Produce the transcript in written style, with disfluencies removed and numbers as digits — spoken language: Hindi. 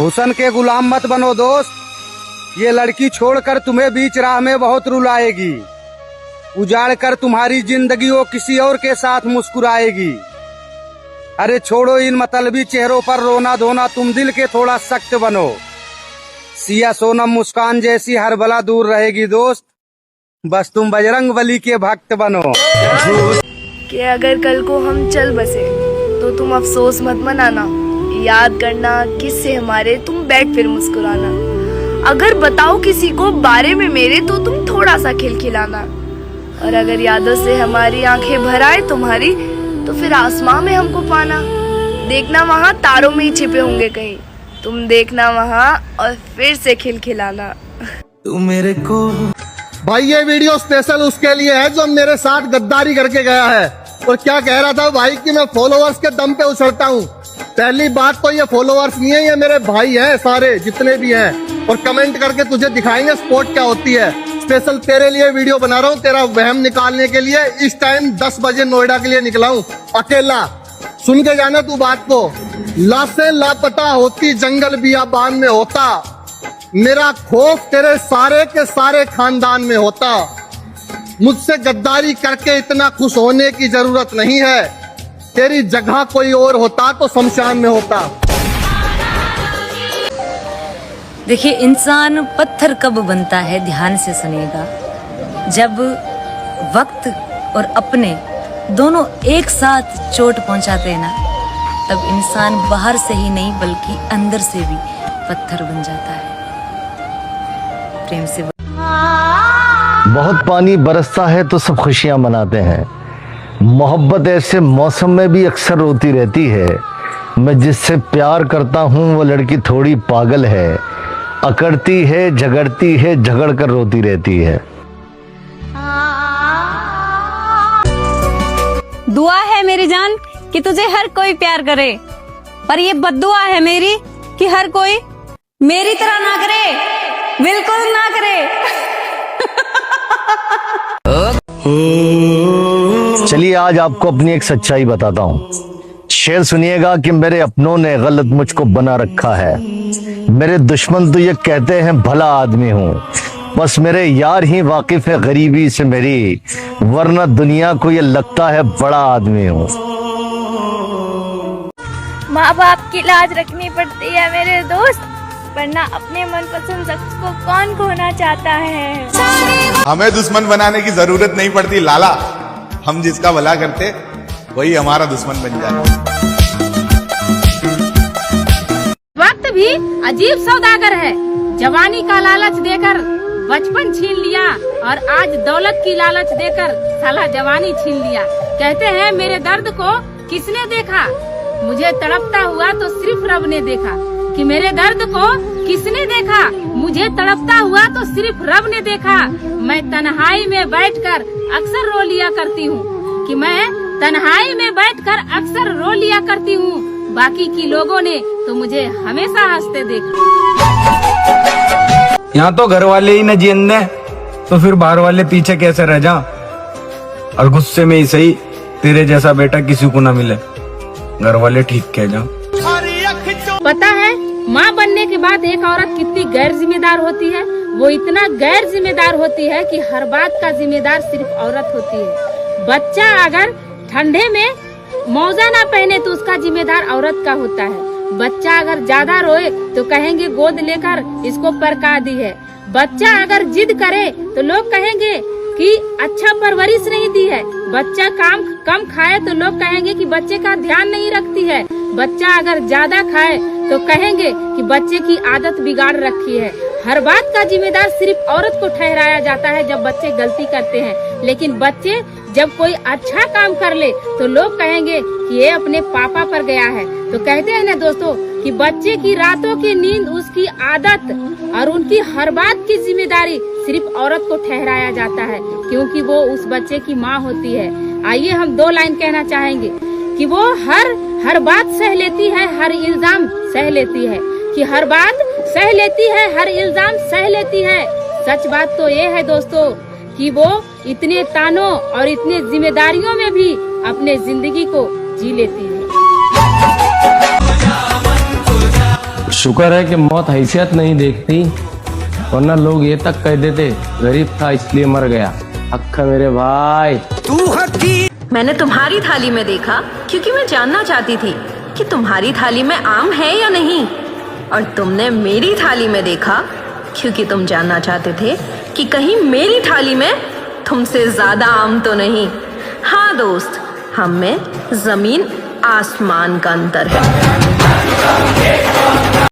हुसन के गुलाम मत बनो दोस्त, ये लड़की छोड़कर तुम्हें बीच राह में बहुत रुलाएगी, उजाड़ कर तुम्हारी जिंदगी वो किसी और के साथ मुस्कुराएगी। अरे छोड़ो इन मतलबी चेहरों पर रोना धोना, तुम दिल के थोड़ा सख्त बनो। सिया सोनम मुस्कान जैसी हर बला दूर रहेगी दोस्त, बस तुम बजरंग बली के भक्त बनो। कि अगर कल को हम चल बसे तो तुम अफसोस मत मनाना, याद करना किससे हमारे तुम बैठ फिर मुस्कुराना। अगर बताओ किसी को बारे में मेरे तो तुम थोड़ा सा खिलखिलाना, और अगर यादों से हमारी आंखें भर आए तुम्हारी तो फिर आसमां में हमको पाना। देखना वहाँ तारों में ही छिपे होंगे कहीं, तुम देखना वहाँ और फिर से खिलखिलाना। तू मेरे को भाई ये वीडियो स्पेशल उसके लिए है जो मेरे साथ गद्दारी करके गया है और क्या कह रहा था भाई कि मैं फॉलोअर्स के दम पे उछलता हूँ। पहली बात तो ये फॉलोअर्स नहीं है, ये मेरे भाई हैं सारे जितने भी हैं, और कमेंट करके तुझे दिखाएंगे स्पोर्ट क्या होती है। स्पेशल तेरे लिए वीडियो बना रहा हूँ, तेरा वहम निकालने के लिए। इस टाइम 10 बजे नोएडा के लिए निकला हूँ अकेला। सुन के जाना तू बात को। लाशें लापता होती जंगल बियाबान में होता, मेरा खौफ तेरे सारे के सारे खानदान में होता। मुझसे गद्दारी करके इतना खुश होने की जरूरत नहीं है, तेरी जगह कोई और होता तो शमशान में होता। देखिए, इंसान पत्थर कब बनता है ध्यान से सुनिएगा, जब वक्त और अपने दोनों एक साथ चोट पहुंचाते हैं ना, तब इंसान बाहर से ही नहीं बल्कि अंदर से भी पत्थर बन जाता है। प्रेम से बहुत पानी बरसता है तो सब खुशियां मनाते हैं, मोहब्बत ऐसे मौसम में भी अक्सर रोती रहती है। मैं जिससे प्यार करता हूँ वो लड़की थोड़ी पागल है, अकड़ती है झगड़ती है झगड़ कर रोती रहती है। दुआ है मेरी जान कि तुझे हर कोई प्यार करे, पर ये बद्दुआ है मेरी कि हर कोई मेरी तरह ना करे, बिल्कुल ना करे। चलिए आज आपको अपनी एक सच्चाई बताता हूँ। शेर सुनिएगा कि मेरे अपनों ने गलत मुझको बना रखा है, मेरे दुश्मन तो ये कहते हैं भला आदमी हूँ, बस मेरे यार ही वाकिफ है गरीबी से मेरी, वरना दुनिया को ये लगता है बड़ा आदमी हूँ। माँ बाप की लाज रखनी पड़ती है मेरे दोस्त, वरना अपने मनपसंद शख्स को कौन खोना चाहता है। हमें दुश्मन बनाने की जरूरत नहीं पड़ती लाला, हम जिसका भला करते वही हमारा दुश्मन बन जाए। वक्त भी अजीब सौदागर है, जवानी का लालच देकर बचपन छीन लिया और आज दौलत की लालच देकर साला जवानी छीन लिया। कहते हैं मेरे दर्द को किसने देखा, मुझे तड़पता हुआ तो सिर्फ रब ने देखा। कि मेरे दर्द को किसने देखा, मुझे तड़पता हुआ तो सिर्फ रब ने देखा। मैं तन्हाई में बैठकर अक्सर रो लिया करती हूँ, कि मैं तन्हाई में बैठकर अक्सर रो लिया करती हूँ, बाकी की लोगों ने तो मुझे हमेशा हंसते देखा। यहाँ तो घर वाले ही न जियन दे तो फिर बाहर वाले पीछे कैसे रह जा। और गुस्से में ही सही तेरे जैसा बेटा किसी को ना मिले, घर वाले ठीक कह जा। पता है माँ बनने के बाद एक औरत कितनी गैर जिम्मेदार होती है। वो इतना गैर जिम्मेदार होती है कि हर बात का जिम्मेदार सिर्फ औरत होती है। बच्चा अगर ठंडे में मौजा ना पहने तो उसका जिम्मेदार औरत का होता है। बच्चा अगर ज्यादा रोए तो कहेंगे गोद लेकर इसको परका दी है। बच्चा अगर जिद करे तो लोग कहेंगे कि अच्छा परवरिश नहीं दी है। बच्चा काम कम खाए तो लोग कहेंगे कि बच्चे का ध्यान नहीं रखती है। बच्चा अगर ज्यादा खाए तो कहेंगे कि बच्चे की आदत बिगाड़ रखी है। हर बात का जिम्मेदार सिर्फ औरत को ठहराया जाता है जब बच्चे गलती करते हैं, लेकिन बच्चे जब कोई अच्छा काम कर ले तो लोग कहेंगे कि ये अपने पापा पर गया है। तो कहते हैं ना दोस्तों कि बच्चे की रातों की नींद, उसकी आदत और उनकी हर बात की जिम्मेदारी सिर्फ औरत को ठहराया जाता है, क्योंकि वो उस बच्चे की माँ होती है। आइए हम 2 लाइन कहना चाहेंगे कि वो हर बात सह लेती है, हर इल्जाम सह लेती है, कि हर बात सह लेती है, हर इल्जाम सह लेती है। सच बात तो ये है दोस्तों कि वो इतने तानों और इतने जिम्मेदारियों में भी अपने जिंदगी को जी लेती है। शुक्र है कि मौत हैसियत नहीं देखती, वरना लोग ये तक कह देते गरीब था इसलिए मर गया। हक है मेरे भाई। मैंने तुम्हारी थाली में देखा क्योंकि मैं जानना चाहती थी कि तुम्हारी थाली में आम है या नहीं, और तुमने मेरी थाली में देखा क्योंकि तुम जानना चाहते थे कि कहीं मेरी थाली में तुमसे ज्यादा आम तो नहीं। हाँ दोस्त, हम में जमीन आसमान का अंतर है।